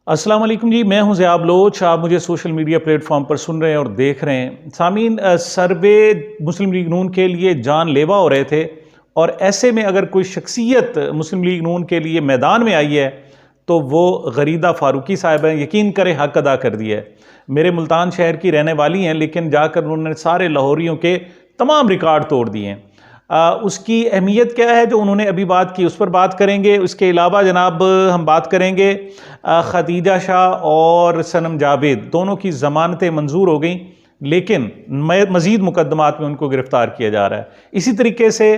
अस्सलाम वालेकुम जी, मैं हूं ज़ियाब लोच। आप मुझे सोशल मीडिया प्लेटफॉर्म पर सुन रहे हैं और देख रहे हैं। सामीन, सर्वे मुस्लिम लीग नून के लिए जानलेवा हो रहे थे और ऐसे में अगर कोई शख्सियत मुस्लिम लीग नून के लिए मैदान में आई है तो वो गरीदा फ़ारूकी साहिबा हैं। यकीन करें, हक अदा कर दिया है। मेरे मुल्तान शहर की रहने वाली हैं, लेकिन जाकर उन्होंने सारे लाहौरियों के तमाम रिकॉर्ड तोड़ दिए हैं। उसकी अहमियत क्या है जो उन्होंने अभी बात की, उस पर बात करेंगे। उसके अलावा जनाब हम बात करेंगे खदीजा शाह और सनम जावेद दोनों की ज़मानतें मंजूर हो गई, लेकिन मज़ीद मुकदमात में उनको गिरफ़्तार किया जा रहा है। इसी तरीके से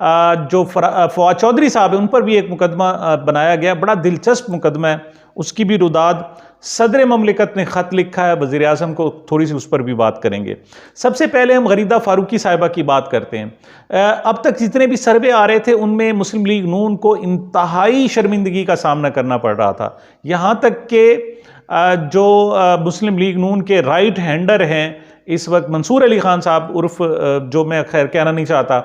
जो फवाद चौधरी साहब हैं उन पर भी एक मुकदमा बनाया गया, बड़ा दिलचस्प मुकदमा है, उसकी भी रुदाद। सदर ममलिकत ने ख़त लिखा है वज़ीर आज़म को, थोड़ी सी उस पर भी बात करेंगे। सबसे पहले हम गरीदा फ़ारूकी साहिबा की बात करते हैं। अब तक जितने भी सर्वे आ रहे थे उनमें मुस्लिम लीग नून को इंतहाई शर्मिंदगी का सामना करना पड़ रहा था। यहाँ तक कि जो मुस्लिम लीग नून के राइट हैंडर हैं इस वक्त, मंसूर अली ख़ान साहब उर्फ, जो मैं खैर कहना नहीं चाहता,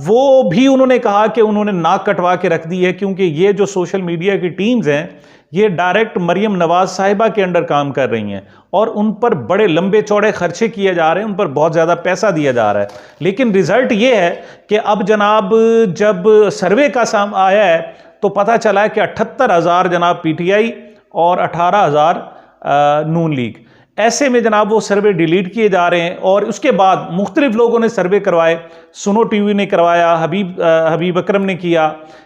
वो भी उन्होंने कहा कि उन्होंने नाक कटवा के रख दी है, क्योंकि ये जो सोशल मीडिया की टीम्स हैं ये डायरेक्ट मरियम नवाज साहिबा के अंडर काम कर रही हैं और उन पर बड़े लंबे चौड़े खर्चे किए जा रहे हैं, उन पर बहुत ज़्यादा पैसा दिया जा रहा है। लेकिन रिज़ल्ट ये है कि अब जनाब जब सर्वे का साम आया है तो पता चला है कि 78,000 जनाब PTI और 18,000 नून लीग। ऐसे में जनाब वो सर्वे डिलीट किए जा रहे हैं और उसके बाद मुख्तलिफ लोगों ने सर्वे करवाए। सुनो टीवी ने करवाया, हबीब अकरम ने किया,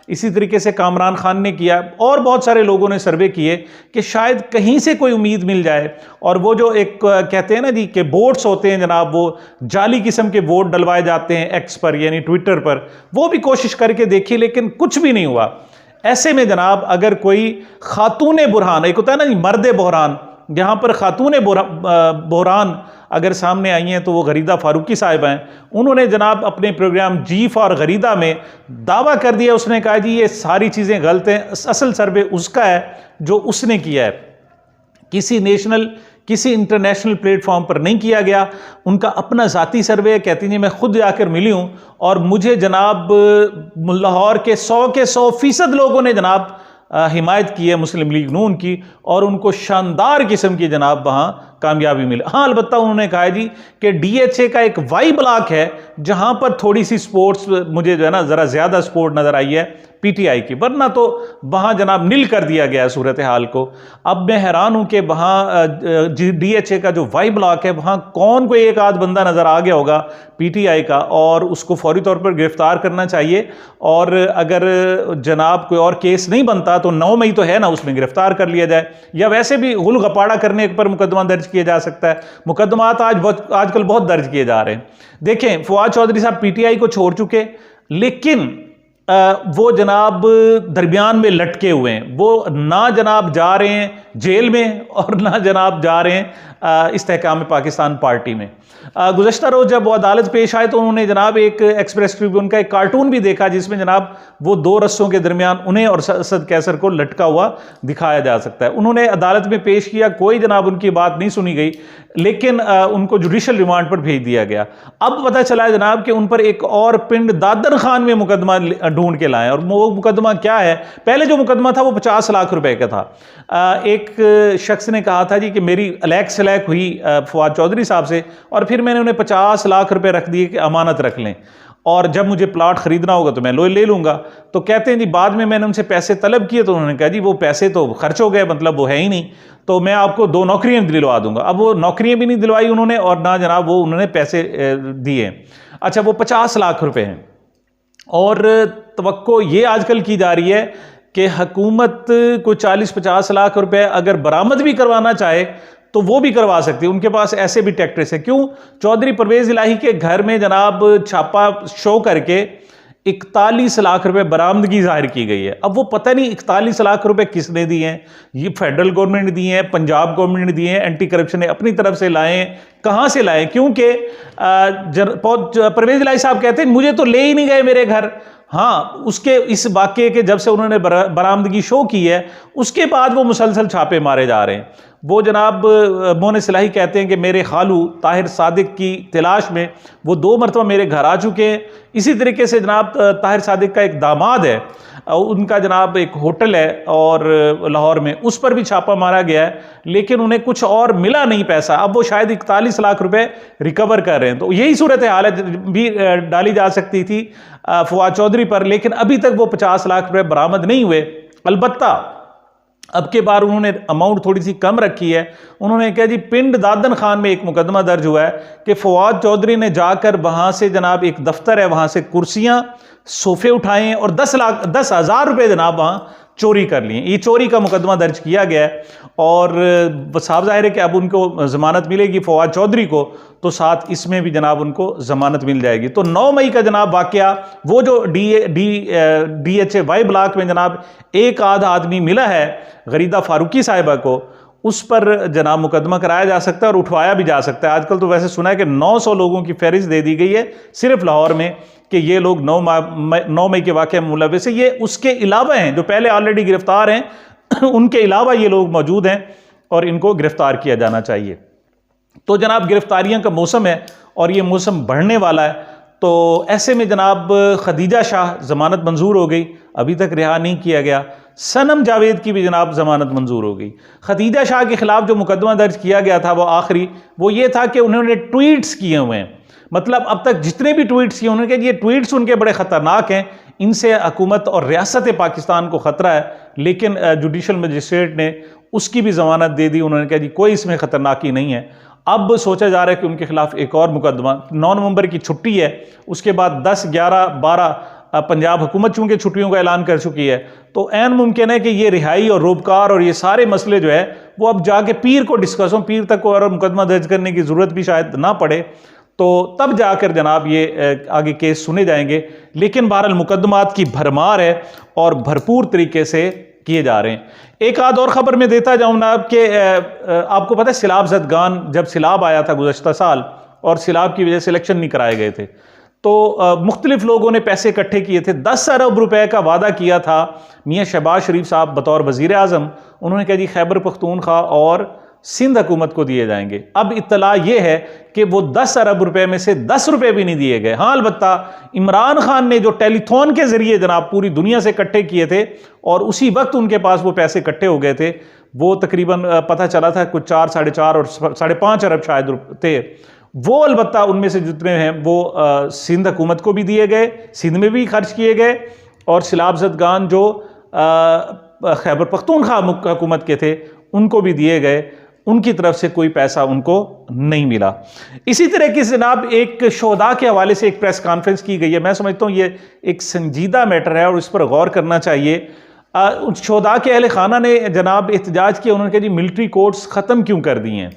इसी तरीके से कामरान खान ने किया और बहुत सारे लोगों ने सर्वे किए कि शायद कहीं से कोई उम्मीद मिल जाए। और वो जो एक कहते हैं ना जी कि वोट्स होते हैं जनाब, वो जाली किस्म के वोट डलवाए जाते हैं एक्स पर यानी ट्विटर पर, वो भी कोशिश करके देखी लेकिन कुछ भी नहीं हुआ। ऐसे में जनाब अगर कोई खातून बुरहान, एक होता है ना जी मर्द बहरान, यहाँ पर खातून बहरान अगर सामने आई हैं तो वो गरीदा फ़ारूकी साहिब हैं। उन्होंने जनाब अपने प्रोग्राम जी फॉर गरीदा में दावा कर दिया, उसने कहा जी ये सारी चीज़ें गलत हैं, असल सर्वे उसका है जो उसने किया है, किसी इंटरनेशनल प्लेटफॉर्म पर नहीं किया गया। उनका अपना ज़ाती सर्वे है। कहती हैं मैं खुद जाकर मिली हूँ और मुझे जनाब लाहौर के 100% लोगों ने जनाब हिमायत की है मुस्लिम लीग नून की और उनको शानदार किस्म की जनाब वहाँ कामयाबी मिली। हाँ, अलबत्ता उन्होंने कहा जी कि DHA का एक वाई ब्लॉक है जहाँ पर थोड़ी सी स्पोर्ट्स, मुझे जो है ना ज़रा ज़्यादा स्पोर्ट नज़र आई है PTI की, वरना तो वहाँ जनाब नील कर दिया गया है सूरत हाल को। अब मैं हैरान हूँ कि वहाँ DHA का जो वाई ब्लॉक है वहाँ कौन कोई एक आध बंदा नज़र आ गया होगा PTI का और उसको फौरी तौर पर गिरफ्तार करना चाहिए। और अगर जनाब कोई और केस नहीं बनता तो 9 मई तो है ना, उसमें गिरफ्तार कर लिया जाए, या वैसे भी गुल गपाड़ा करने पर मुकदमा दर्ज किया जा सकता है। मुकदमात आजकल बहुत दर्ज किए जा रहे हैं। देखें, फवाद चौधरी साहब PTI को छोड़ चुके, लेकिन वो जनाब दरमियान में लटके हुए हैं। वो ना जनाब जा रहे हैं जेल में और ना जनाब जा रहे हैं इस्तेहकाम पाकिस्तान पार्टी में। गुज़श्ता रोज़ जब वो अदालत पेश आए तो उन्होंने जनाब एक एक्सप्रेस ट्रिब्यून का एक कार्टून भी देखा जिसमें जनाब वो 2 रस्सों के दरमियान उन्हें और असद कैसर को लटका हुआ दिखाया जा सकता है। उन्होंने अदालत में पेश किया, कोई जनाब उनकी बात नहीं सुनी गई, लेकिन उनको जुडिशल रिमांड पर भेज दिया गया। अब पता चला जनाब कि उन पर एक और पिंड दादर खान में मुकदमा ढूंढ के लाए, और वो मुकदमा क्या है? पहले जो मुकदमा था वो 50 लाख रुपए का था। एक शख्स ने कहा था जी कि मेरी अलैक सलैक हुई फवाद चौधरी साहब से और फिर मैंने उन्हें 50 लाख रुपए रख दिए कि अमानत रख लें और जब मुझे प्लाट खरीदना होगा तो मैं ले लूंगा। तो कहते हैं जी बाद में मैंने उनसे पैसे तलब किए तो उन्होंने कहा जी वो पैसे तो खर्च हो गए, मतलब वो है ही नहीं, तो मैं आपको 2 नौकरियां दिलवा दूंगा। अब वो नौकरियां भी नहीं दिलवाई उन्होंने और ना जनाब वो उन्होंने पैसे दिए। अच्छा, वो 50 लाख रुपए हैं और तवक्को ये आजकल की जा रही है कि हुकूमत को 40-50 लाख रुपए अगर बरामद भी करवाना चाहे तो वो भी करवा सकती है, उनके पास ऐसे भी टैक्ट्रिस है। क्यों? चौधरी परवेज इलाही के घर में जनाब छापा शो करके 41 लाख रुपए बरामदगी जाहिर की गई है। अब वो पता नहीं 41 लाख रुपए किसने दिए हैं, ये फेडरल गवर्नमेंट ने दिए हैं, पंजाब गवर्नमेंट ने दिए हैं, एंटी करप्शन ने अपनी तरफ से लाए हैं, कहाँ से लाए? क्योंकि परवेज इलाही साहब कहते हैं मुझे तो ले ही नहीं गए मेरे घर। हाँ, उसके इस वाक़े के जब से उन्होंने बरामदगी शो की है उसके बाद वो मुसलसल छापे मारे जा रहे हैं। वो जनाब मोहन सलाही कहते हैं कि मेरे खालू ताहिर सादिक की तलाश में वो 2 मरतबा मेरे घर आ चुके हैं। इसी तरीके से जनाब ताहिर सादिक का एक दामाद है उनका जनाब एक होटल है और लाहौर में, उस पर भी छापा मारा गया है, लेकिन उन्हें कुछ और मिला नहीं पैसा। अब वो शायद 41 लाख रुपए रिकवर कर रहे हैं। तो यही सूरत हाल भी डाली जा सकती थी फवाद चौधरी पर, लेकिन अभी तक वो 50 लाख रुपए बरामद नहीं हुए। अलबत्ता अब के बार उन्होंने अमाउंट थोड़ी सी कम रखी है। उन्होंने कहा जी पिंड दादन खान में एक मुकदमा दर्ज हुआ है कि फवाद चौधरी ने जाकर वहां से जनाब एक दफ्तर है, वहां से कुर्सियां सोफे उठाए और 10,000 रुपए जनाब वहां चोरी कर लिए। ये चोरी का मुकदमा दर्ज किया गया है और साफ जाहिर है कि अब उनको जमानत मिलेगी फवाद चौधरी को, तो साथ इसमें भी जनाब उनको जमानत मिल जाएगी। तो 9 मई का जनाब वाकया, वो जो DHA ब्लॉक में जनाब एक आधा आदमी मिला है गरीदा फारूकी साहिबा को, उस पर जनाब मुकदमा कराया जा सकता है और उठवाया भी जा सकता है। आजकल तो वैसे सुना है कि 900 लोगों की फहरिस्त दे दी गई है सिर्फ लाहौर में कि ये लोग 9 मई के वाक़े में मुलव्वस है। ये उसके अलावा हैं जो पहले ऑलरेडी गिरफ्तार हैं उनके अलावा ये लोग मौजूद हैं और इनको गिरफ्तार किया जाना चाहिए। तो जनाब गिरफ्तारियों का मौसम है और ये मौसम बढ़ने वाला है। तो ऐसे में जनाब खदीजा शाह ज़मानत मंजूर हो गई, अभी तक रिहा नहीं किया गया। सनम जावेद की भी जनाब ज़मानत मंजूर हो गई। खदीजा शाह के खिलाफ जो मुकदमा दर्ज किया गया था वो आखिरी वो ये था कि उन्होंने ट्वीट्स किए हुए हैं, मतलब अब तक जितने भी ट्वीट्स किए उन्होंने कहा ये ट्वीट्स उनके बड़े ख़तरनाक हैं, इनसे हुकूमत और रियासत पाकिस्तान को ख़तरा है। लेकिन जुडिशल मजिस्ट्रेट ने उसकी भी ज़मानत दे दी। उन्होंने कहा जी कोई इसमें ख़तरनाकी नहीं है। अब सोचा जा रहा है कि उनके खिलाफ एक और मुकदमा, 9 नवंबर की छुट्टी है, उसके बाद 10, 11, 12 पंजाब हुकूमत चूंकि छुट्टियों का ऐलान कर चुकी है, तो ऐन मुमकिन है कि ये रिहाई और रोबकार और ये सारे मसले जो है वो अब जाके पीर को डिस्कस हो, पीर तक को और मुकदमा दर्ज करने की ज़रूरत भी शायद ना पड़े, तो तब जाकर जनाब ये आगे केस सुने जाएंगे। लेकिन बहरहाल मुकदमात की भरमार है और भरपूर तरीके से किए जा रहे हैं। एक आध और खबर में देता जाऊँ ना कि आपको पता है सिलाब ज़दगान, जब सिलाब आया था गुज़श्ता साल और सिलाब की वजह से इलेक्शन नहीं कराए गए थे, तो मुख्तलिफ लोगों ने पैसे इकट्ठे किए थे। 10 अरब रुपए का वादा किया था मियाँ शहबाज शरीफ साहब बतौर वज़ीर आज़म। उन्होंने कहा जी खैबर पख्तूनख्वा और सिंध हुकूमत को दिए जाएंगे। अब इत्तला यह है कि वो 10 अरब रुपए में से 10 रुपए भी नहीं दिए गए। हाँ, अलबत्ता इमरान खान ने जो टेलीथॉन के जरिए जनाब पूरी दुनिया से इकट्ठे किए थे और उसी वक्त उनके पास वो पैसे इकट्ठे हो गए थे, वो तकरीबन पता चला था कुछ 4, 4.5 और 5.5 अरब शायद थे। वो अलबत्ता उनमें से जितने हैं वो सिंध हुकूमत को भी दिए गए, सिंध में भी खर्च किए गए, और सिलाब ज़दगान जो खैबर पख्तूनख्वा हुकूमत के थे उनको भी दिए गए। उनकी तरफ से कोई पैसा उनको नहीं मिला। इसी तरह की जनाब एक शोहदा के हवाले से एक प्रेस कॉन्फ्रेंस की गई है। मैं समझता हूँ ये एक संजीदा मैटर है और इस पर गौर करना चाहिए। शोहदा के अहले खाना ने जनाब एहतजाज किया, उन्होंने कहा जी मिलिट्री कोर्ट्स ख़त्म क्यों कर दिए हैं।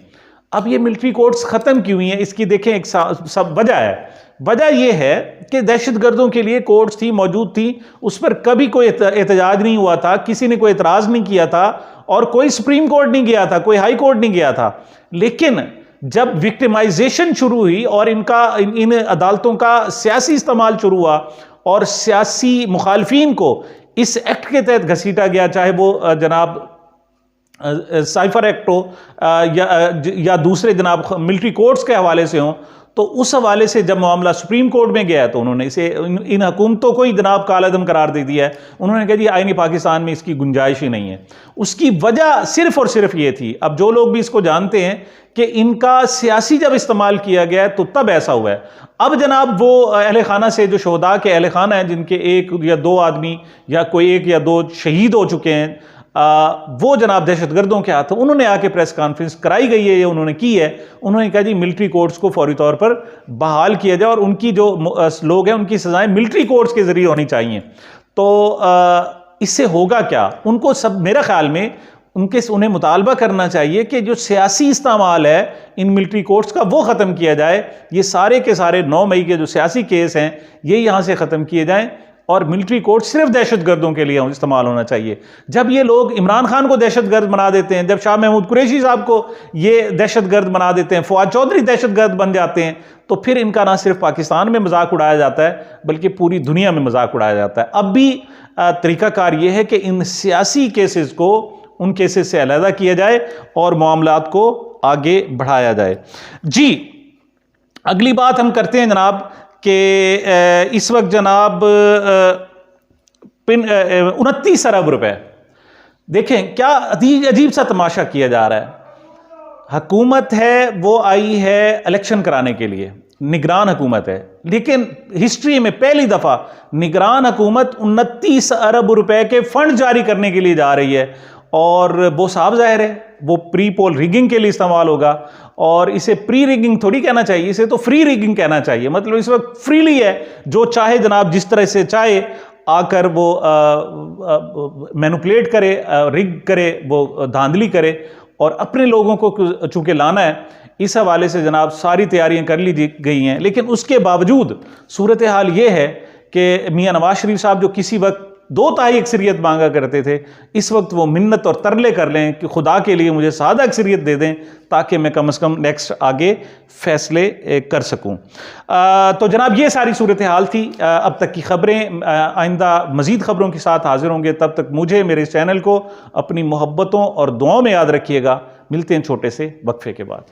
अब ये मिलिट्री कोर्ट्स ख़त्म क्यों हुई हैं, इसकी देखें एक सब वजह है। वजह यह है कि दहशतगर्दों के लिए कोर्ट्स थी, मौजूद थी, उस पर कभी कोई एहतजाज नहीं हुआ था, किसी ने कोई एतराज़ नहीं किया था और कोई सुप्रीम कोर्ट नहीं गया था, कोई हाई कोर्ट नहीं गया था। लेकिन जब विक्टिमाइजेशन शुरू हुई और इन अदालतों का सियासी इस्तेमाल शुरू हुआ और सियासी मुखालफीन को इस एक्ट के तहत घसीटा गया, चाहे वो जनाब साइफर एक्ट हो या दूसरे जनाब मिलिट्री कोर्ट्स के हवाले से हों, तो उस हवाले से जब मामला सुप्रीम कोर्ट में गया तो उन्होंने इसे इन हुकूमतों को ही जनाब कालादम करार दे दिया है। उन्होंने कहा जी आईनी पाकिस्तान में इसकी गुंजाइश ही नहीं है। उसकी वजह सिर्फ और सिर्फ ये थी, अब जो लोग भी इसको जानते हैं कि इनका सियासी जब इस्तेमाल किया गया है तो तब ऐसा हुआ है। अब जनाब वो अहले खाना से जो शोहदा के अहले खाना हैं जिनके 1 या 2 आदमी या कोई 1 या 2 शहीद हो चुके हैं, वो जनाब दहशतगर्दों के हाथों, उन्होंने आके प्रेस कॉन्फ्रेंस कराई गई है, ये उन्होंने की है। उन्होंने कहा जी मिलिट्री कोर्ट्स को फौरी तौर पर बहाल किया जाए और उनकी जो लोग हैं उनकी सजाएं मिलिट्री कोर्ट्स के जरिए होनी चाहिए। तो इससे होगा क्या, उनको सब मेरा ख्याल में उन्हें मुतालबा करना चाहिए कि जो सियासी इस्तेमाल है इन मिलिट्री कोर्ट्स का वो ख़त्म किया जाए। ये सारे के सारे 9 मई के जो सियासी केस हैं ये यहाँ से ख़त्म किए जाएँ और मिलिट्री कोर्ट सिर्फ दहशतगर्दों के लिए इस्तेमाल होना चाहिए। जब ये लोग इमरान खान को दहशतगर्द बना देते हैं, जब शाह महमूद कुरैशी साहब को ये दहशतगर्द बना देते हैं, फवाद चौधरी दहशतगर्द बन जाते हैं, तो फिर इनका ना सिर्फ पाकिस्तान में मजाक उड़ाया जाता है बल्कि पूरी दुनिया में मजाक उड़ाया जाता है। अब भी तरीकाकार ये है कि इन सियासी केसेस को उन केसेस से अलहदा किया जाए और मामलात को आगे बढ़ाया जाए। जी, अगली बात हम करते हैं जनाब कि इस वक्त जनाब 29 अरब रुपए। देखें क्या अजीब सा तमाशा किया जा रहा है। हुकूमत है वो आई है इलेक्शन कराने के लिए, निगरान हुकूमत है, लेकिन हिस्ट्री में पहली दफा निगरान हुकूमत 29 अरब रुपए के फंड जारी करने के लिए जा रही है, और वो साफ जाहिर है वो प्री पोल रिगिंग के लिए इस्तेमाल होगा। और इसे प्री रिगिंग थोड़ी कहना चाहिए, इसे तो फ्री रिगिंग कहना चाहिए। मतलब इस वक्त फ्रीली है, जो चाहे जनाब जिस तरह से चाहे आकर वो मैनिपुलेट करे, रिग करे, वो धांधली करे और अपने लोगों को चूंकि लाना है, इस हवाले से जनाब सारी तैयारियां कर ली गई हैं। लेकिन उसके बावजूद सूरत हाल ये है कि मियां नवाज शरीफ साहब जो किसी वक्त 2 अक्सरियत मांगा करते थे, इस वक्त वो मिन्नत और तरले कर लें कि खुदा के लिए मुझे सादा अक्सरियत दे दें ताकि मैं कम से कम नेक्स्ट आगे फैसले कर सकूं। तो जनाब ये सारी सूरत हाल थी अब तक की खबरें। आइंदा मज़ीद खबरों के साथ हाजिर होंगे, तब तक मुझे मेरे इस चैनल को अपनी मोहब्बतों और दुआओं में याद रखिएगा। मिलते हैं छोटे से वक्फे के बाद।